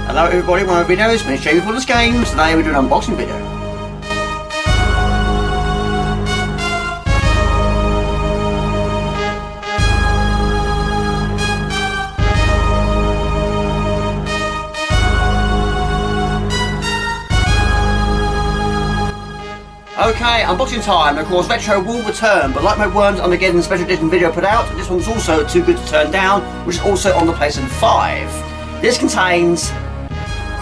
Hello everybody, one of my videos, MJG for this games. Today we're doing an unboxing video. Okay, unboxing time. Of course, Retro will return, but like my Worms Armageddon special edition video put out, this one's also too good to turn down, which is also on the PlayStation 5. This contains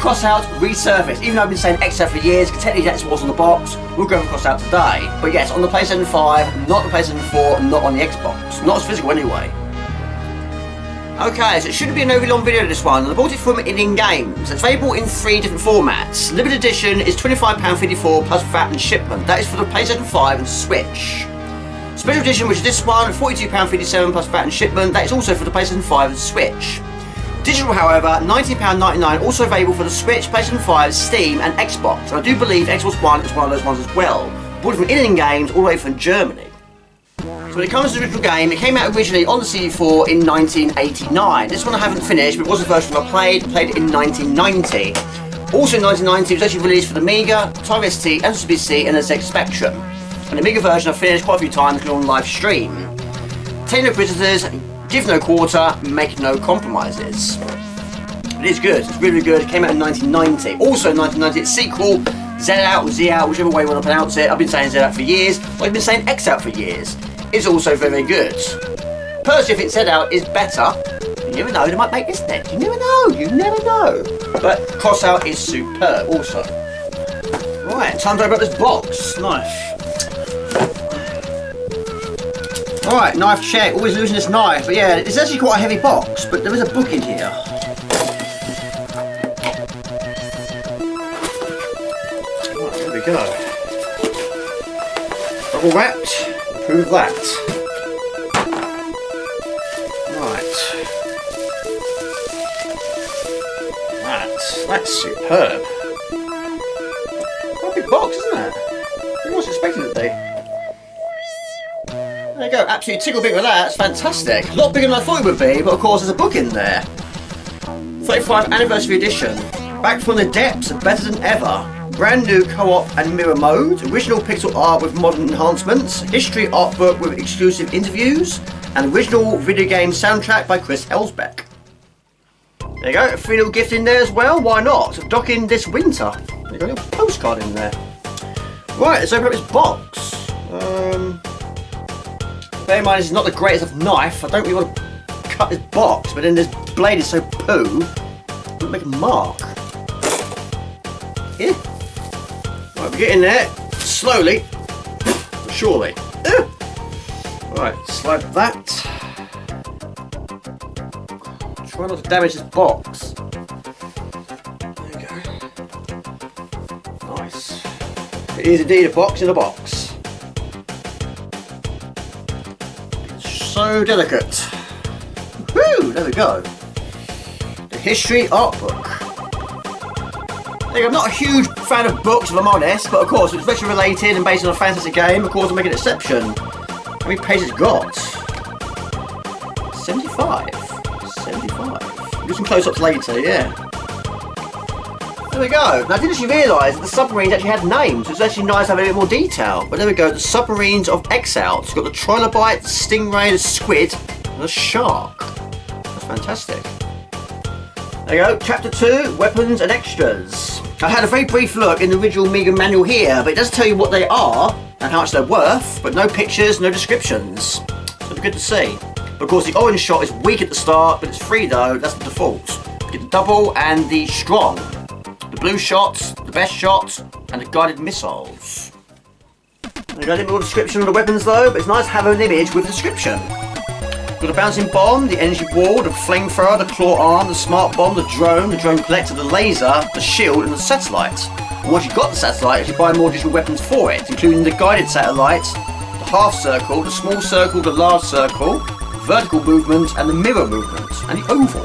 xout Resurfaced. Even though I've been saying xout for years, technically that's what's on the box, we'll go for xout today. But yes, on the PlayStation 5, not the PlayStation 4, not on the Xbox. Not as physical anyway. Okay, so it shouldn't be an overly long video this one. I bought it from In Games. It's available in 3 different formats. Limited edition is £25.54 plus VAT and shipment. That is for the PlayStation 5 and Switch. Special edition, which is this one, £42.57 plus VAT and shipment. That is also for the PlayStation 5 and Switch. Digital, however, £19.99, also available for the Switch, PlayStation 5, Steam and Xbox. And I do believe Xbox One is one of those ones as well. Bought it from In Games all the way from Germany. So when it comes to the original game, it came out originally on the CD4 in 1989. This one I haven't finished, but it was the version I played it in 1990. Also in 1990, it was actually released for the Amiga, Atari ST, MJG and the ZX Spectrum. And the Amiga version I finished quite a few times on live stream. Take no prisoners, give no quarter, make no compromises. It is good, it's really good. It came out in 1990. Also in 1990, its sequel, xout or xout, whichever way you want to pronounce it. I've been saying xout for years, but I've been saying xout for years. It's also very good. Personally, I think xout is better. You never know, they might make this next. You never know. But xout is superb also. Right, time to open up this box. Knife. Right, knife check. Always losing this knife. But yeah, it's actually quite a heavy box, but there is a book in here. Right, there we go. Bubble wrapped. Prove that. Right. That's superb. Quite a big box, isn't it? I wasn't expecting it to be. There you go, absolutely tickle big with that, it's fantastic. A lot bigger than I thought it would be, but of course there's a book in there. 35th Anniversary Edition. Back from the depths and better than ever. Brand new co-op and mirror mode, original pixel art with modern enhancements, history art book with exclusive interviews, and original video game soundtrack by Chris Huelsbeck. There you go, a free little gift in there as well, why not? Dock in this winter. There you go, a little postcard in there. Right, let's open up this box. Bear in mind, this is not the greatest of knife. I don't really want to cut this box, but then this blade is so poo, it would make a mark. Here. Right, we get in there, slowly, but surely. Right, slide that. Try not to damage this box. There you go. Nice. It is indeed a box in a box. So delicate. Woo! There we go. The history art book. I'm not a huge fan of books, if I'm honest, but of course it's retro related and based on a fantasy game, of course I'll make an exception. How many pages it got? 75. 75. We'll do some close-ups later, yeah. There we go. Now I didn't actually realise that the submarines actually had names, so it's actually nice to have a bit more detail. But there we go, the submarines of xout. It's got the trilobite, the stingray, the squid, and the shark. That's fantastic. There you go, Chapter 2, Weapons and Extras. I had a very brief look in the original Amiga manual here, but it does tell you what they are and how much they're worth, but no pictures, no descriptions. So it'll be good to see. But of course the orange shot is weak at the start, but it's free though, that's the default. You get the double and the strong. The blue shots, the best shots, and the guided missiles. There you go, a little more description of the weapons though, but it's nice to have an image with a description. Got the bouncing bomb, the energy wall, the flamethrower, the claw arm, the smart bomb, the drone collector, the laser, the shield and the satellite. And once you've got the satellite, you buy more digital weapons for it, including the guided satellite, the half circle, the small circle, the large circle, vertical movement and the mirror movement, and the oval.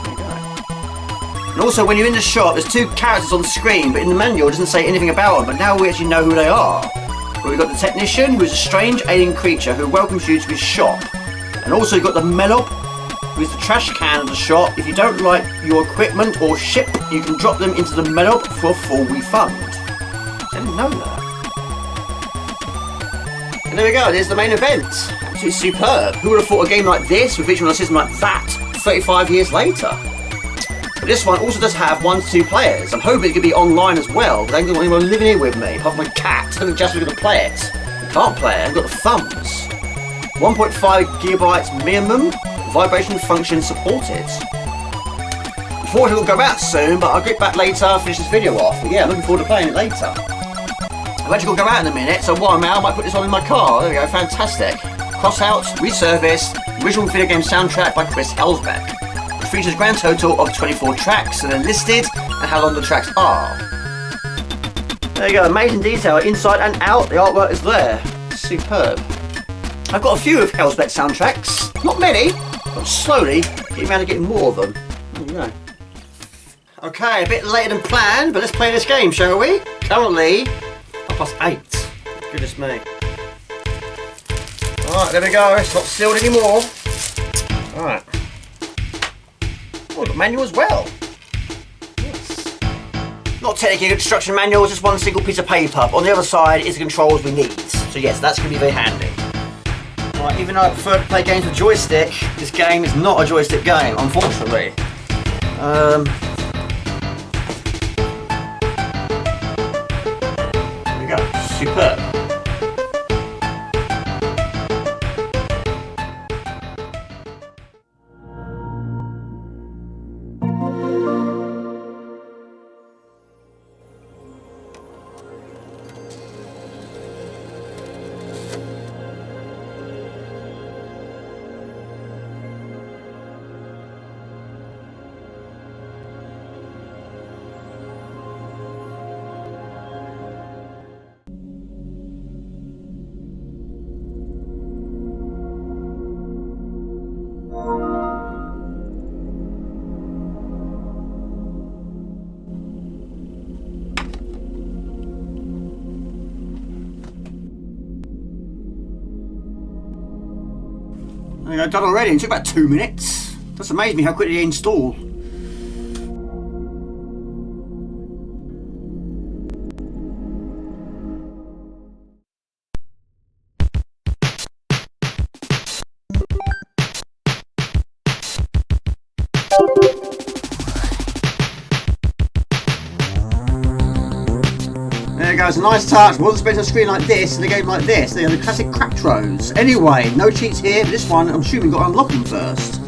There you go. And also when you're in the shop, there's 2 characters on the screen, but in the manual it doesn't say anything about them, but now we actually know who they are. Well, we've got the technician, who is a strange alien creature who welcomes you to his shop. And also you've got the Melop, use the trash can of the shop. If you don't like your equipment or ship, you can drop them into the mail for a full refund. I didn't know that. And there we go, there's the main event. Absolutely superb. Who would have thought a game like this, with visual on a system like that, 35 years later? But this one also does have 1 to 2 players. I'm hoping it could be online as well, but I ain't got anyone living here with me, apart from my cat. I don't think Jasper's going to play it. You can't play it, I've got the thumbs. 1.5 gigabytes minimum, vibration function supported. Unfortunately it'll go out soon, but I'll get back later, finish this video off. But yeah, I'm looking forward to playing it later. I've actually got to go out in a minute, so while I'm out I might put this on in my car. There we go, fantastic. xout, Resurfaced, original video game soundtrack by Chris Huelsbeck. It features a grand total of 24 tracks, and they're listed, and how long the tracks are. There you go, amazing detail inside and out, the artwork is there. Superb. I've got a few of Huelsbeck soundtracks, not many, but slowly getting around to getting more of them. There you go. Okay, a bit later than planned, but let's play this game, shall we? Currently, 8:30. Goodness me. Alright, there we go, it's not sealed anymore. Alright. Oh, we've got manual as well. Yes. Not technically a instruction manual, it's just one single piece of paper. But on the other side is the controls we need. So yes, that's going to be very handy. Right, even though I prefer to play games with joystick, this game is not a joystick game, unfortunately. There we go, superb. I've done already, it took about 2 minutes. That's amazed me how quickly they install. There you go, it's a nice touch. Wasn't supposed to have a screen like this in a game like this. They are the classic craptros. Anyway, no cheats here, but this one I'm assuming got to unlock them first.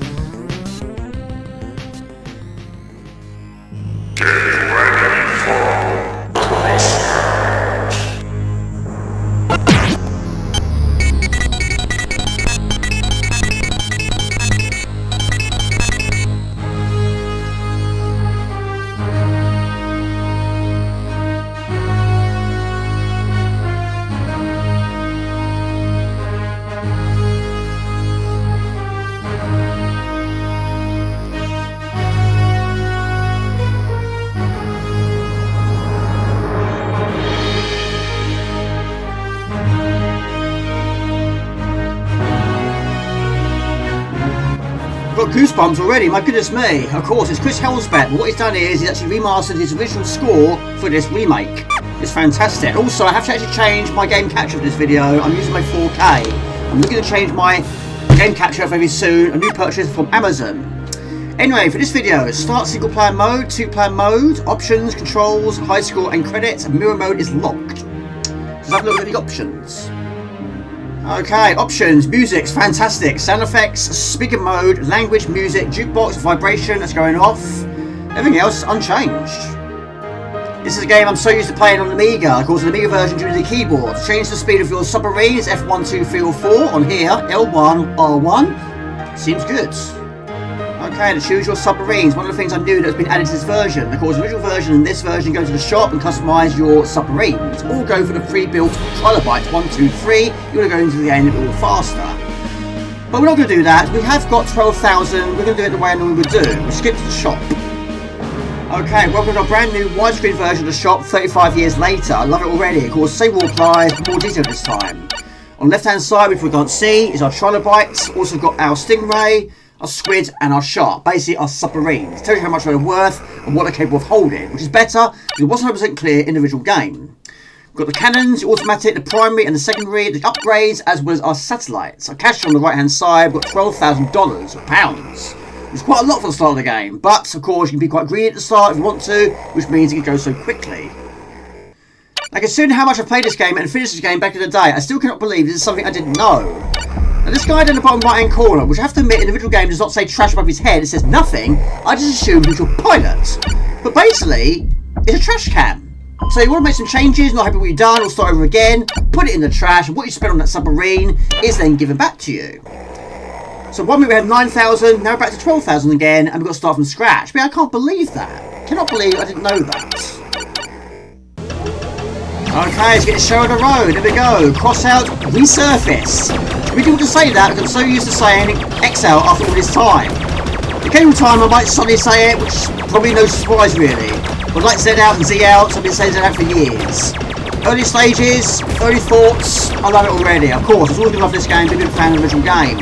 Got goosebumps already, my goodness me. Of course, it's Chris Huelsbeck, but what he's done is he's actually remastered his original score for this remake. It's fantastic. Also, I have to actually change my game capture for this video. I'm using my 4K. I'm looking to change my game capture very soon. A new purchase from Amazon. Anyway, for this video, start single player mode, 2-player mode, options, controls, high score and credits, mirror mode is locked. Let's have a look at the options. Okay, options, music's fantastic, sound effects, speaker mode, language, music, jukebox, vibration that's going off, everything else unchanged. This is a game I'm so used to playing on the Amiga. Of course, an Amiga version using the keyboard. Change the speed of your submarines, F1, 2, 3 or 4 on here, L1, R1, seems good. Okay, to choose your submarines. One of the things I knew that has been added to this version. Of course, the original version and this version go to the shop and customise your submarines. All go for the pre-built trilobytes 1, 2, 3. You want to go into the game a little faster. But we're not going to do that. We have got 12,000. We're going to do it the way I normally would do. We'll skip to the shop. Okay, welcome to our brand new widescreen version of the shop 35 years later. I love it already. Of course, same will apply, more detail this time. On the left hand side, which we can't see, is our trilobytes. Also got our Stingray. our squid and our shark, basically our submarines. It tells you how much they're worth and what they're capable of holding, which is better because it wasn't 100% clear in the original game. We've got the cannons, the automatic, the primary and the secondary, the upgrades, as well as our satellites. Our cash on the right hand side, we've got $12,000 or pounds. It's quite a lot for the start of the game, but of course you can be quite greedy at the start if you want to, which means it can go so quickly. Now, considering how much I played this game and finished this game back in the day, I still cannot believe this is something I didn't know. Now, this guy down the bottom right hand corner, which I have to admit in the original game does not say trash above his head, it says nothing, I just assumed he was your pilot. But basically, it's a trash can. So you want to make some changes, not happy with what you've done, or start over again, put it in the trash, and what you spent on that submarine is then given back to you. So 1 week we had 9,000, now we're back to 12,000 again, and we've got to start from scratch. I mean, I can't believe that. Cannot believe I didn't know that. Okay, let's get the show on the road. There we go. Cross out, resurface. We didn't want to say that because I'm so used to saying xout after all this time. The occasional time I might suddenly say it, which is probably no surprise really. But like xout and xout, I've been saying that for years. Early stages, early thoughts, I love it already. Of course, I've always been loving this game, been a big fan of the original game.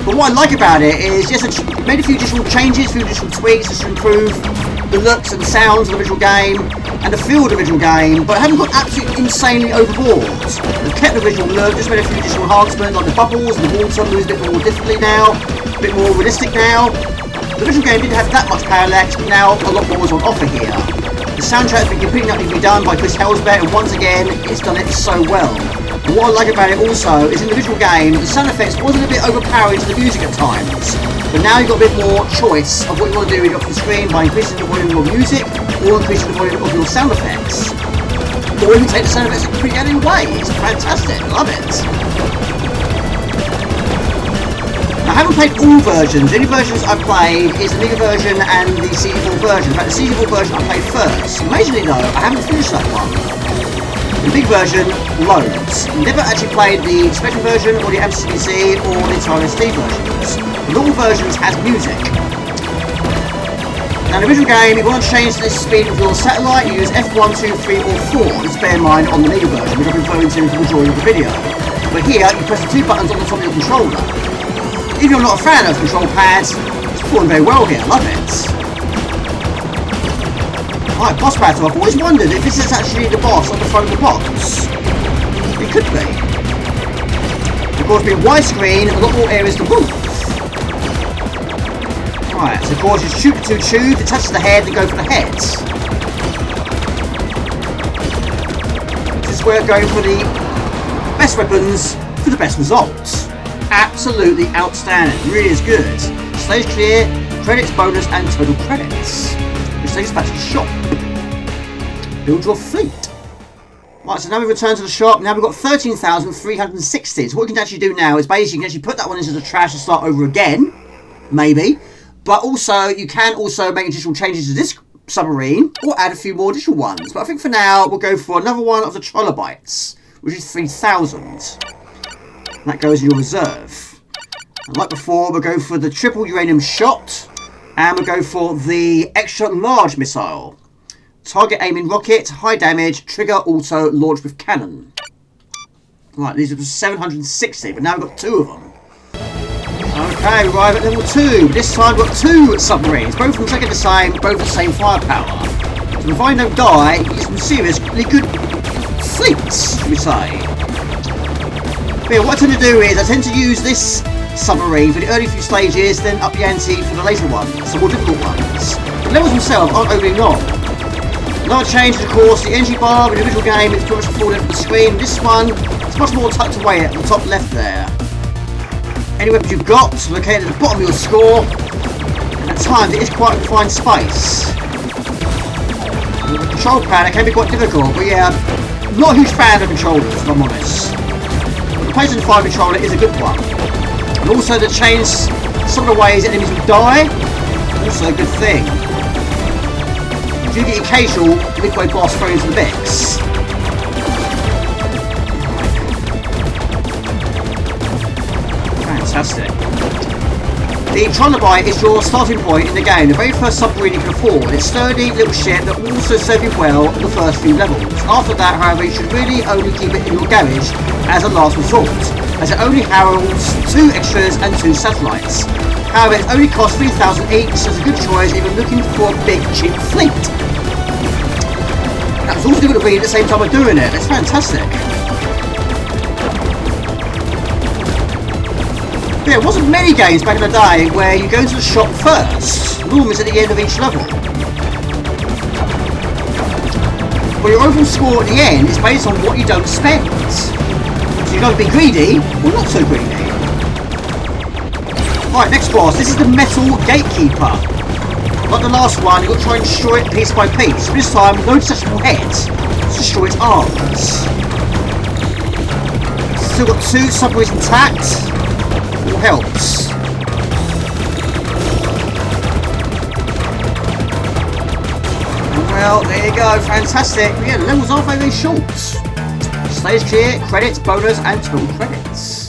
But what I like about it is, yes, I made a few additional changes, a few additional tweaks just to improve the looks and sounds of the original game and the feel of the original game, but I haven't got absolutely insanely overboard. I've kept the original look, just made a few additional enhancements, like the bubbles and the water moves a bit more differently now, a bit more realistic now. The original game didn't have that much parallax, but now a lot more is on offer here. The soundtrack has been completely redone by Chris Huelsbeck, and once again, it's done it so well. And what I like about it also is in the original game, the sound effects wasn't a bit overpowering to the music at times. But now you've got a bit more choice of what you want to do off the screen by increasing the volume of your music or increasing the volume of your sound effects. Or even take the sound effects and completely out of your way. It's fantastic, I love it. I haven't played all versions. The only versions I've played is the Amiga version and the C64 version. In fact, the C64 version I played first. Amazingly though, I haven't finished that one. The big version, loads. Never actually played the Spectrum version or the MJG or the entire SD versions. But all versions has music. Now in the original game, if you want to change the speed of your satellite, you use F1, 2, 3 or 4. Just bear in mind on the Amiga version, which I've been referring to the majority of the video. But here, you press the two buttons on the top of your controller. If you're not a fan of control pads, it's performing very well here, I love it. Right, boss battle. I've always wondered if this is actually the boss on the front of the box. It could be. Of course, being widescreen, a lot more areas to move. Right, so of course you shoot the two tubes, it touches the head, and go for the head. This is where going for the best weapons for the best results. Absolutely outstanding, really is good. Stage clear, credits bonus and total credits. Which takes us back to the shop. Build your fleet. Right, so now we return to the shop. Now we've got 13,360. So what we can actually do now is basically you can actually put that one into the trash and start over again. Maybe. But also, you can also make additional changes to this submarine or add a few more additional ones. But I think for now, we'll go for another one of the trilobites, which is 3,000. And that goes in your reserve. And like before, we'll go for the triple uranium shot. And we'll go for the extra large missile. Target aiming rocket, high damage, trigger auto, launch with cannon. Right, these are 760, but now we've got 2 of them. Okay, we arrive at level 2. This time we've got 2 submarines, both from exactly the same, both the same firepower. So if I don't die, you get some seriously good fleets, should we say. But yeah, what I tend to do is I tend to use this submarine for the early few stages, then up the ante for the later ones, the more difficult ones. The levels themselves aren't overly long. Another change is of course the energy bar. In the original game it's pretty much falling from the screen. This one it's much more tucked away at the top left there. Any weapons you've got located at the bottom of your score, and at times it is quite a confined space. With the control pad it can be quite difficult, but yeah, I'm not a huge fan of controllers if I'm honest. But the PlayStation 5 controller is a good one. And also to change some of the ways enemies will die, also a good thing. You do get occasional midway boss thrown into the mix. Fantastic. The Trilobite is your starting point in the game, the very first submarine you can afford. It's a sturdy little ship that will also serve you well in the first few levels. After that, however, you should really only keep it in your garage as a last resort, as it only holds 2 extras and 2 satellites. However, it only costs 3,000 each, so it's a good choice if you're looking for a big cheap fleet. That was also going to be at the same time of doing it. It's fantastic. But yeah, it wasn't many games back in the day where you go into the shop first. Normally it's at the end of each level. Well, your overall score at the end is based on what you don't spend. So you've got to be greedy or not so greedy. Right, next boss. This is the Metal Gatekeeper. Like the last one, you've got to try and destroy it piece by piece. But this time, no detachable heads. Let's destroy its arms. Still got 2 submarines intact. All helps. Well, there you go. Fantastic. Yeah, the levels are very short. Stage clear, credits, bonus, and total credits.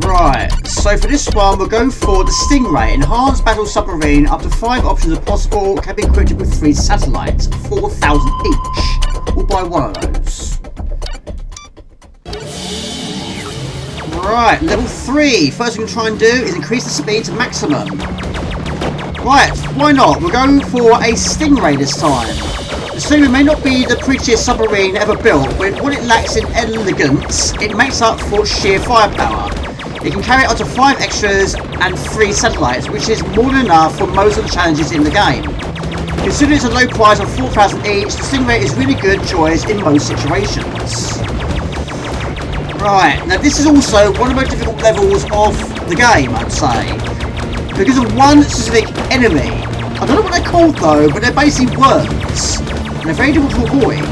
Right, so for this one we'll go for the Stingray, enhanced battle submarine, up to 5 options are possible, can be equipped with 3 satellites, 4,000 each. We'll buy one of those. Right, level 3, first thing we'll try and do is increase the speed to maximum. Right, why not? We'll go for a Stingray this time. The Stingray may not be the prettiest submarine ever built, but what it lacks in elegance, it makes up for sheer firepower. It can carry up to 5 extras and 3 satellites, which is more than enough for most of the challenges in the game. Considering it's a low price of 4,000 each, the Stingray is a really good choice in most situations. Right, now this is also one of the most difficult levels of the game, I'd say. Because of one specific enemy. I don't know what they're called though, but they're basically worms. And they're very difficult to avoid.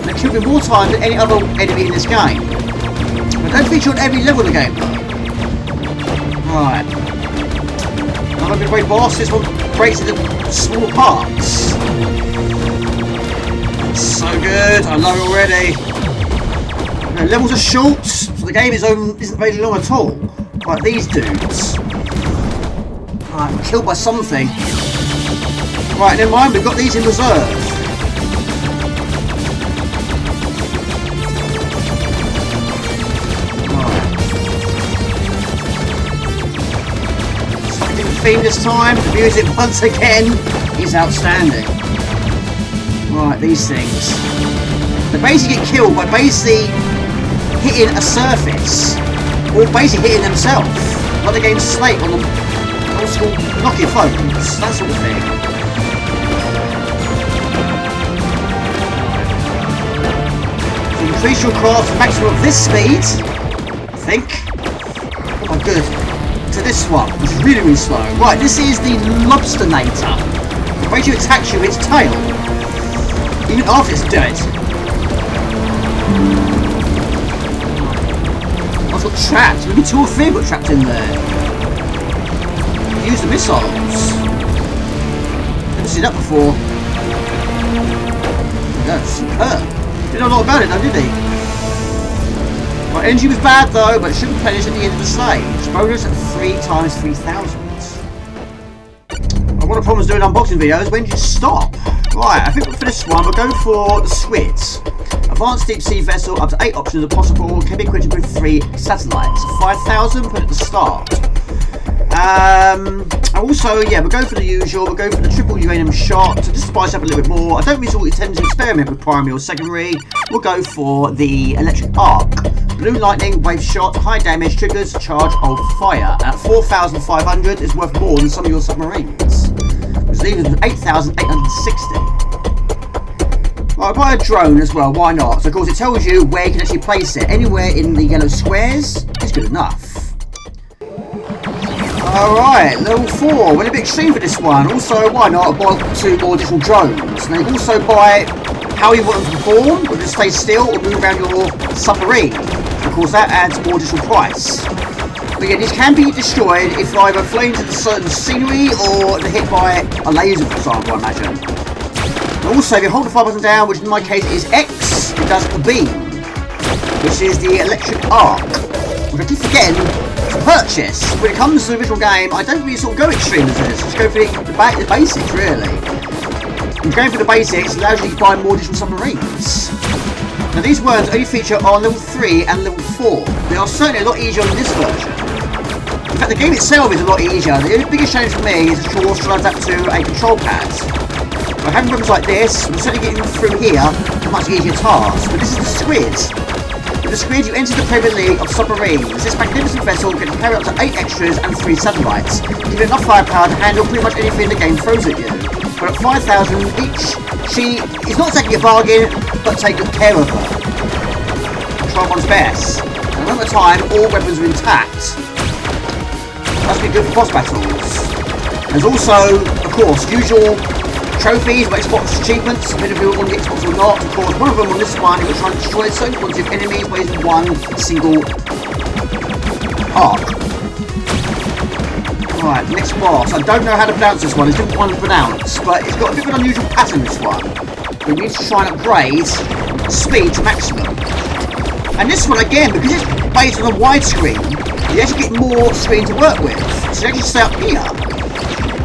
And they kill me more times than any other enemy in this game. But they don't feature on every level of the game though. Right. Another big great boss. This one breaks into small parts. So good. I love it already. The levels are short, so the game isn't very long at all. Like these dudes. Right, I'm killed by something. Right, never mind, we've got these in reserve. Theme this time. The music once again is outstanding. Right, these things. They basically get killed by basically hitting a surface, or basically hitting themselves, like the game's Slate on the old school Nokia phones, that sort of thing. So increase your craft to maximum of this speed, I think. Oh, good. To this one, which is really, really slow. Right, this is the Lobsternator. The way you attack you with its tail, even after it's dead. I've got trapped. Maybe 2 or 3 got trapped in there. Use the missiles. Never seen that before. That's superb. Didn't know a lot about it though, did he? Right, energy was bad though, but it should replenish at the end of the stage. Bonus at 3 times 3,000. One of the problems doing unboxing videos, when do you stop? Right, I think for this one we'll go for the xout. Advanced deep sea vessel, up to 8 options are possible, can be equipped with 3 satellites. 5,000 put at the start. Also, yeah, we'll go for the usual, we'll go for the triple uranium shot to just spice up a little bit more. I don't really tend to experiment with primary or secondary. We'll go for the electric arc. Blue lightning, wave shot, high damage, triggers, charge of fire. At 4,500 is worth more than some of your submarines. Which leaves us with 8,860. Right, I'll buy a drone as well, why not? So of course it tells you where you can actually place it. Anywhere in the yellow squares is good enough. Alright, level 4, went a bit extreme for this one. Also, why not buy 2 more additional drones. Now you can also buy how you want them to perform, whether to stay still or move around your submarine. Of course that adds more additional price. But yeah, these can be destroyed if either flames into certain scenery or they're hit by a laser, for example, I imagine. Also, if you hold the fire button down, which in my case is X, it does a beam, which is the electric arc, which I keep forgetting to purchase. When it comes to the original game, I don't really sort of go extreme as this, just go for the basics, really. And going for the basics allows you to buy more additional submarines. Now these worms only feature on level 3 and level 4. They are certainly a lot easier on this version. In fact, the game itself is a lot easier. The only biggest challenge for me is, of course, trying to adapt to a control pad. By having problems like this, we're certainly getting through here a much easier task. But this is the Squid. With the Squid, you enter the Premier League of submarines. This magnificent vessel can carry up to 8 extras and 3 satellites, giving enough firepower to handle pretty much anything the game throws at you. But at 5,000 each, she is not taking a bargain, but take good care of her. Try one's best. And at the time, all weapons are intact. Must be good for boss battles. There's also, of course, usual trophies, Xbox achievements, if any of you on the Xbox or not. Of course, one of them on this one, you will try and destroy a certain quantity of enemies by using one single arc. Right, next boss. I don't know how to pronounce this one, it's a different one to pronounce, but it's got a bit of an unusual pattern, this one. We need to try and upgrade speed to maximum. And this one, again, because it's based on a widescreen, you actually get more screen to work with. So you actually stay up here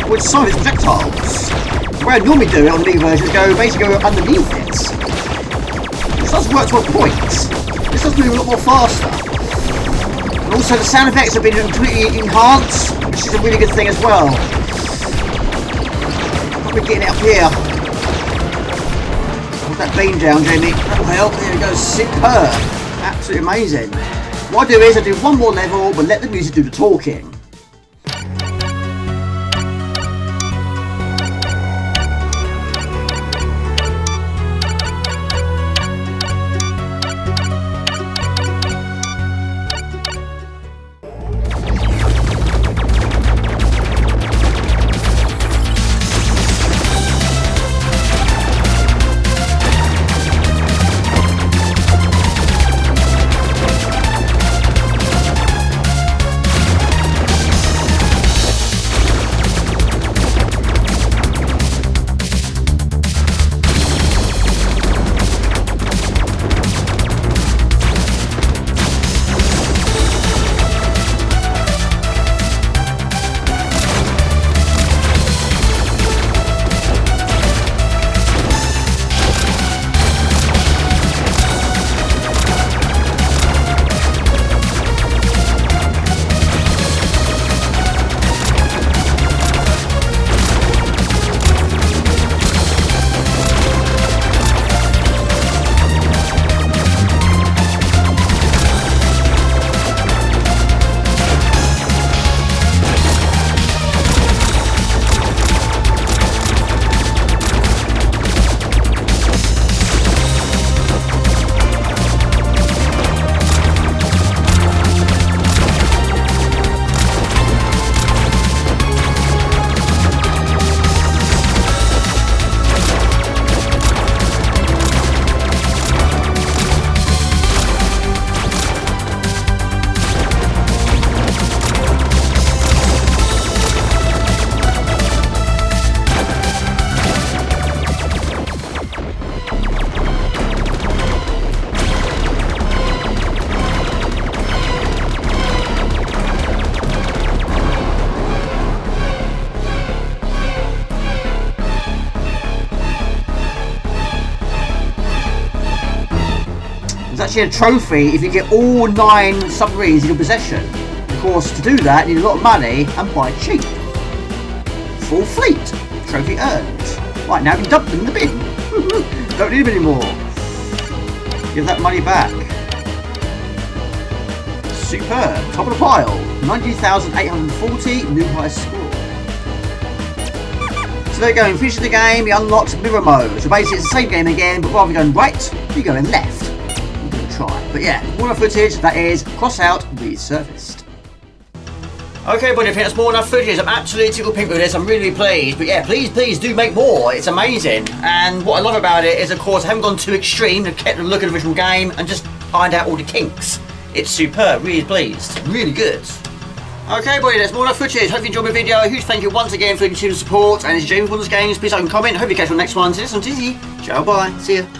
with some of its projectiles. The way I normally do it on the version is basically go underneath it. This does work to a point. This does move a lot more faster. And also the sound effects have been completely enhanced, which is a really good thing as well. We're getting it up here. Hold that beam down, Jamie. That will help. There we go. Superb. Absolutely amazing. What I do is I do one more level, but let the music do the talking. There's actually a trophy if you get all 9 submarines in your possession. Of course, to do that, you need a lot of money and buy cheap. Full fleet. Trophy earned. Right, now you can dump them in the bin. Don't need them anymore. Give that money back. Superb. Top of the pile. 90,840. New highest score. So there you go. In finishing the game, you unlocked mirror mode. So basically, it's the same game again, but rather than going right, you're going left. I'm going to try. But yeah, more footage that is xout resurfaced. Okay, buddy, I think that's more enough footage. I'm absolutely tickled pink with this. I'm really pleased. But yeah, please do make more. It's amazing. And what I love about it is, of course, I haven't gone too extreme. I've kept the look of the original game and just ironed out all the kinks. It's superb. Really pleased. Really good. Okay, buddy, that's more enough footage. Hope you enjoyed my video. A huge thank you once again for your continued support. And it's James Wonders Games. Please like and comment. Hope you catch you on the next one. See you on Dizzy. Ciao, bye. See ya.